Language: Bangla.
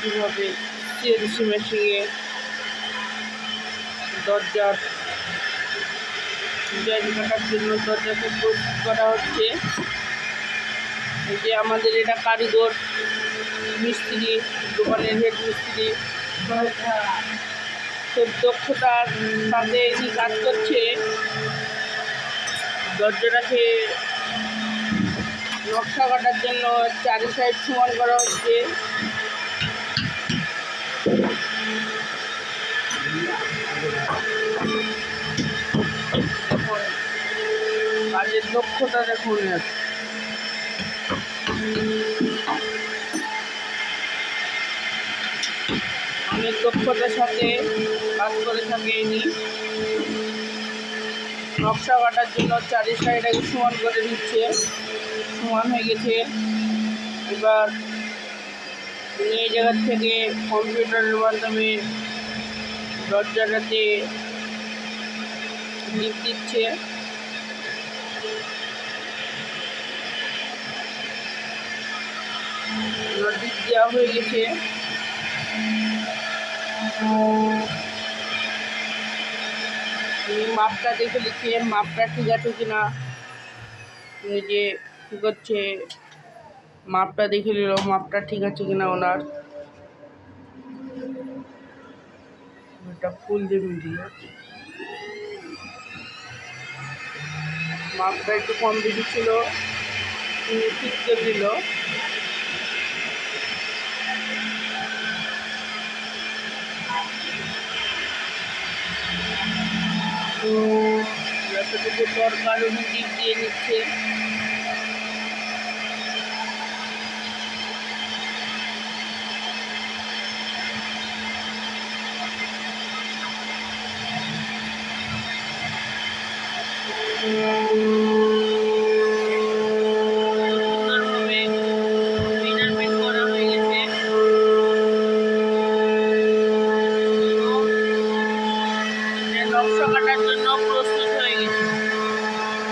কীভাবে সিএনসি মেশিনে দরজার ডিজাইন কাটার জন্য দরজাকে প্রস্তুত করা হচ্ছে। এই যে আমাদের এটা কারিগর মিস্ত্রি, দোকানের হেড মিস্ত্রি, খুব দক্ষতার সাথে এটি কাজ করছে। দরজাটাকে নকশা কাটার জন্য চারি সাইড সমান করা হচ্ছে। কাজের দক্ষতা দেখুন, অনেক দক্ষতার সাথে কাজ করে থাকে ইনি। নকশা কাটার জন্য চারি সাইড আগে সমান করে দিচ্ছে, সমান হয়ে গেছে। এবার এই জায়গা থেকে কম্পিউটারের মাধ্যমে দরজাটাতে লিপ দিচ্ছে। লিপ দেওয়া হয়ে গেছে। মাপটা দেখে লিখে মাপটা ঠিক আছে কিনা, এই যে কী করছে মাপটা দেখে নিল, মাপটা ঠিক আছে কিনা ওনার। এটা ফুল দেবে দিয়ে মাপটা একটু কম বেশি ছিল, ঠিক করে দিল। তো যতটুকু দরকার উনি দিক দিয়ে নিচ্ছে। নকশা কাটার জন্য প্রস্তুত